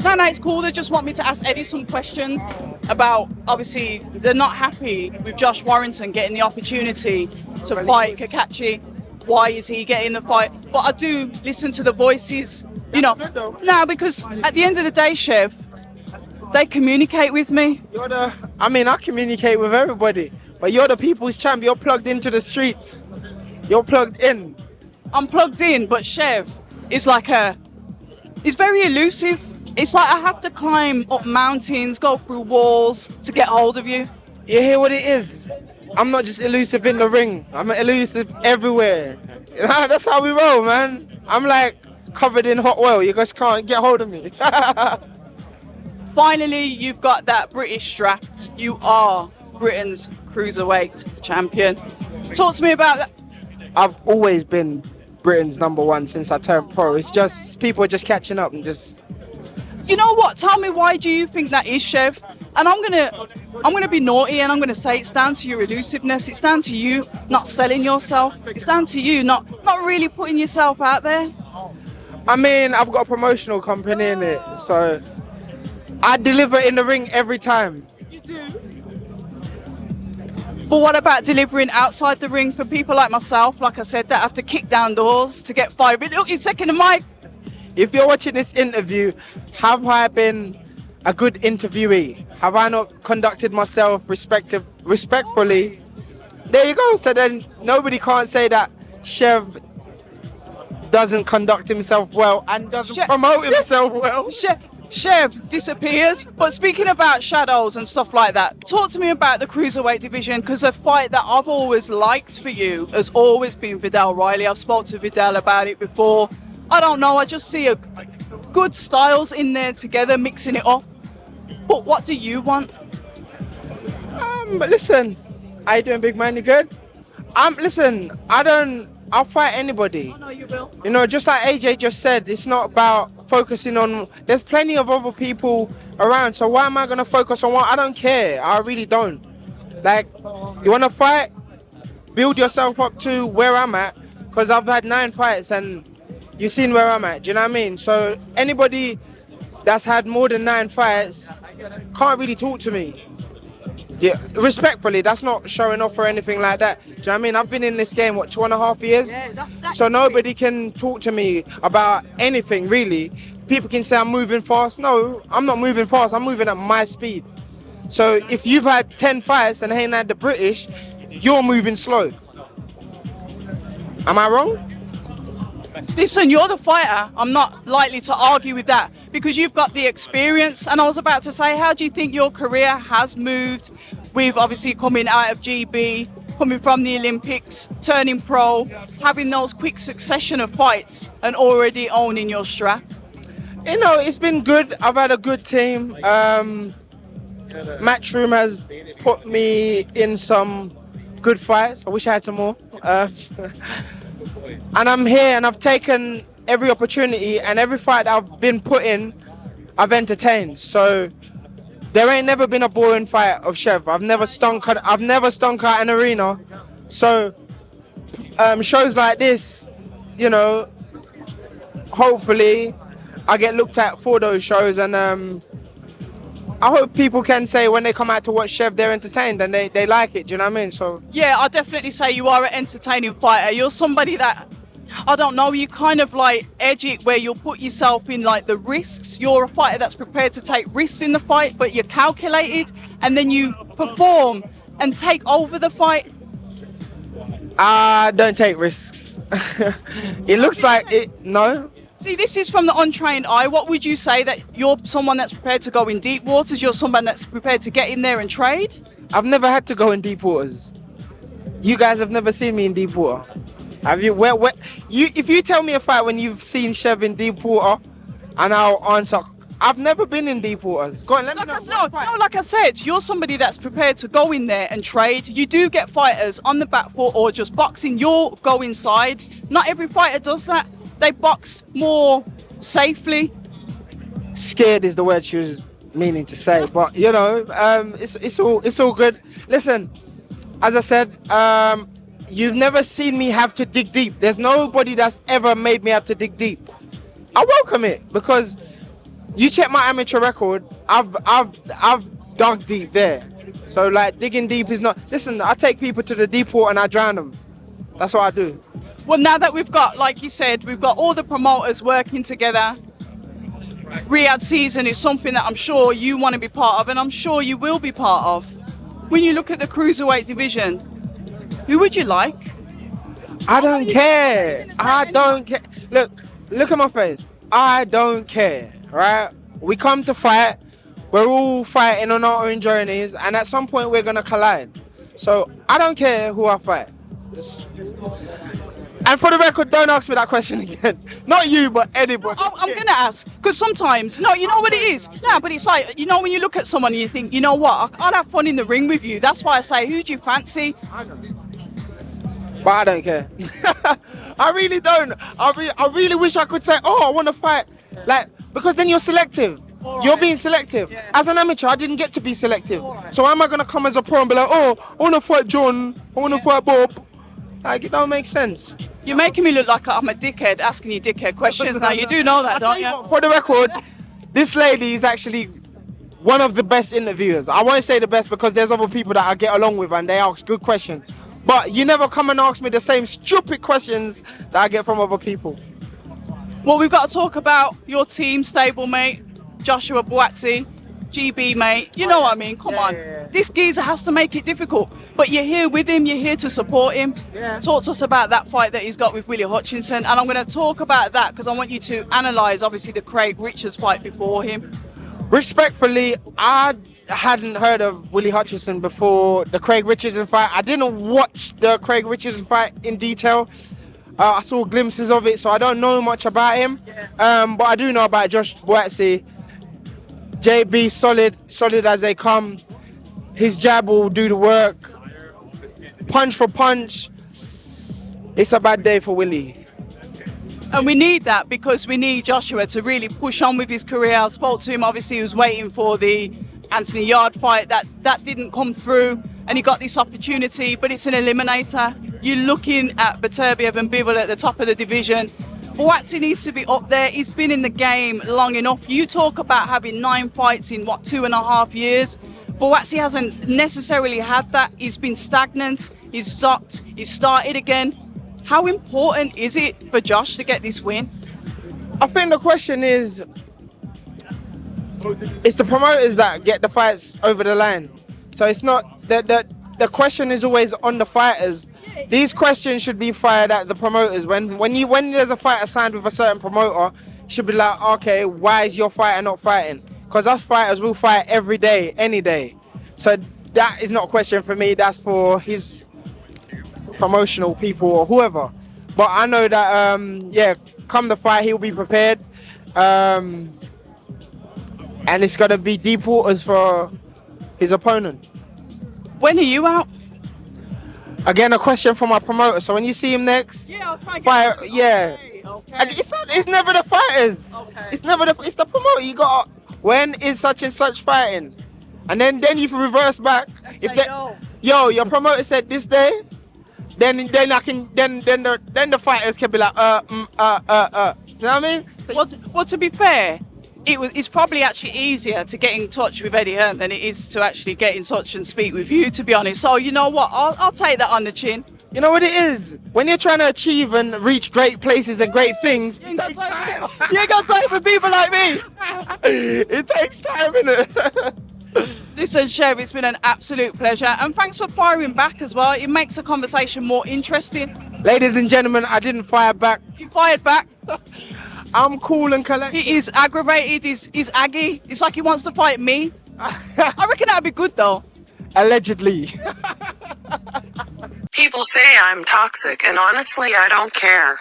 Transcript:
No, it's cool. They just want me to ask Eddie some questions about, obviously, they're not happy with Josh Warrington getting the opportunity to fight Kakachi. Why is he getting the fight? But I do listen to the voices, you know. Good though. Now, because at the end of the day, Chev, they communicate with me. I communicate with everybody, but you're the people's champ. You're plugged into the streets. You're plugged in. I'm plugged in, but Chev is like he's very elusive. It's like I have to climb up mountains, go through walls to get hold of you. You hear what it is? I'm not just elusive in the ring. I'm elusive everywhere. You know, that's how we roll, man. I'm like covered in hot oil. You just can't get hold of me. Finally, you've got that British strap. You are Britain's Cruiserweight champion. Talk to me about that. I've always been Britain's #1 since I turned pro. It's just people are just catching up and just. You know what? Tell me, why do you think that is, Chev? And I'm gonna be naughty and I'm gonna say it's down to your elusiveness. It's down to you not selling yourself. It's down to you not really putting yourself out there. I mean, I've got a promotional company in it, so I deliver in the ring every time. You do. But what about delivering outside the ring for people like myself, like I said, that have to kick down doors to get 5 minutes? Look, you're second in mic. If you're watching this interview, have I been a good interviewee? Have I not conducted myself respectfully? There you go. So then nobody can't say that Chev doesn't conduct himself well and doesn't promote himself well. Chev disappears. But speaking about shadows and stuff like that, talk to me about the Cruiserweight division, because a fight that I've always liked for you has always been Vidal Riley. I've spoke to Vidal about it before. I don't know, I just see a good styles in there together, mixing it up. But what do you want? But listen, how you doing, big man? You good? Listen, I'll fight anybody. I know you will. You know, just like AJ just said, it's not about focusing on. There's plenty of other people around, so why am I gonna focus on one? I don't care. I really don't. Like, you wanna fight? Build yourself up to where I'm at, because I've had 9 fights and you've seen where I'm at. Do you know what I mean? So anybody that's had more than 9 fights can't really talk to me. Yeah, respectfully, that's not showing off or anything like that. Do you know what I mean? I've been in this game, 2.5 years? Yeah, that's So nobody can talk to me about anything, really. People can say I'm moving fast. No, I'm not moving fast. I'm moving at my speed. So if you've had 10 fights and ain't had the British, you're moving slow. Am I wrong? Listen, you're the fighter. I'm not likely to argue with that because you've got the experience. And I was about to say, how do you think your career has moved with obviously coming out of GB, coming from the Olympics, turning pro, having those quick succession of fights and already owning your strap? You know, it's been good. I've had a good team. Matchroom has put me in some good fights. I wish I had some more. And I'm here and I've taken every opportunity, and every fight I've been put in, I've entertained. So there ain't never been a boring fight of Chev. I've never stunk out an arena. So shows like this, you know, hopefully I get looked at for those shows, and I hope people can say when they come out to watch Chev, they're entertained and they like it. Do you know what I mean? So yeah, I'll definitely say you are an entertaining fighter. You're somebody that, I don't know, you kind of like edge it where you'll put yourself in like the risks. You're a fighter that's prepared to take risks in the fight, but you're calculated, and then you perform and take over the fight. I don't take risks. It looks like it. No. See, this is from the untrained eye. What would you say, that you're someone that's prepared to go in deep waters? You're someone that's prepared to get in there and trade? I've never had to go in deep waters. You guys have never seen me in deep water. Have you? If you tell me a fight when you've seen Chev in deep water, and I'll answer. I've never been in deep waters. Go on, let me know. No, like I said, you're somebody that's prepared to go in there and trade. You do get fighters on the back foot or just boxing. You'll go inside. Not every fighter does that. They box more safely. Scared is the word she was meaning to say, but you know, it's all good. Listen, as I said, you've never seen me have to dig deep. There's nobody that's ever made me have to dig deep. I welcome it, because you check my amateur record. I've dug deep there. So like digging deep is not. Listen, I take people to the deep water and I drown them. That's what I do. Well, now that we've got, like you said, we've got all the promoters working together. Riyadh season is something that I'm sure you want to be part of, and I'm sure you will be part of. When you look at the Cruiserweight division, who would you like? I don't care. I don't care. Look at my face. I don't care, right? We come to fight. We're all fighting on our own journeys, and at some point we're gonna collide. So I don't care who I fight. And for the record, don't ask me that question again. Not you, but anybody. I'm going to ask, because sometimes, no, you know what it is? No, but it's like, you know, when you look at someone and you think, you know what, I'll have fun in the ring with you. That's why I say, who do you fancy? But I don't care. I really don't. I really wish I could say, oh, I want to fight. Like, because then you're selective. Right. You're being selective. Yeah. As an amateur, I didn't get to be selective. Right. So am I going to come as a pro and be like, oh, I want to fight John, I want to fight Bob? Like, it don't make sense. You're making me look like I'm a dickhead asking you dickhead questions now. You do know that, don't you? For the record, this lady is actually one of the best interviewers. I won't say the best because there's other people that I get along with and they ask good questions. But you never come and ask me the same stupid questions that I get from other people. Well, we've got to talk about your team stablemate, Joshua Buatsi, GB, mate. You know what I mean? Come on. Yeah. This geezer has to make it difficult. But you're here with him. You're here to support him. Yeah. Talk to us about that fight that he's got with Willie Hutchinson. And I'm going to talk about that because I want you to analyse, obviously, the Craig Richards fight before him. Respectfully, I hadn't heard of Willie Hutchinson before the Craig Richardson fight. I didn't watch the Craig Richardson fight in detail. I saw glimpses of it, so I don't know much about him. But I do know about Josh Buatsi. JB, solid as they come. His jab will do the work. Punch for punch. It's a bad day for Willie. And we need that because we need Joshua to really push on with his career. I spoke to him, obviously, he was waiting for the Anthony Yard fight. That didn't come through, and he got this opportunity, but it's an eliminator. You're looking at Beterbiev and Bivol at the top of the division. Buatsi needs to be up there. He's been in the game long enough. You talk about having 9 fights in, 2.5 years? Buatsi hasn't necessarily had that. He's been stagnant. He's stopped. He's started again. How important is it for Josh to get this win? I think the question is, it's the promoters that get the fights over the line. So it's not the question is always on the fighters. These questions should be fired at the promoters. When there's a fighter signed with a certain promoter, it should be like, okay, why is your fighter not fighting? Because us fighters will fight every day, any day. So that is not a question for me. That's for his promotional people or whoever. But I know that come the fight, he'll be prepared. And it's gonna be deep waters for his opponent. When are you out? Again, a question for my promoter. So when you see him next, I'll try and fight, get yeah. Okay. And it's never the fighters. Okay. It's the promoter. You got, when is such and such fighting? And then you can reverse back. Your promoter said this day, then the fighters can be like, you know what I mean? So Well, to be fair, it's probably actually easier to get in touch with Eddie Hearn than it is to actually get in touch and speak with you, to be honest. So you know what? I'll take that on the chin. you know what it is? When you're trying to achieve and reach great places and great things, You ain't got time. You ain't got time for people like me. it takes time, innit? Listen, Chev, it's been an absolute pleasure. And thanks for firing back as well. It makes the conversation more interesting. Ladies and gentlemen, I didn't fire back. You fired back. I'm cool and collected. He is aggravated. He's aggy. It's like he wants to fight me. I reckon that'd be good, though. Allegedly. People say I'm toxic, and honestly, I don't care.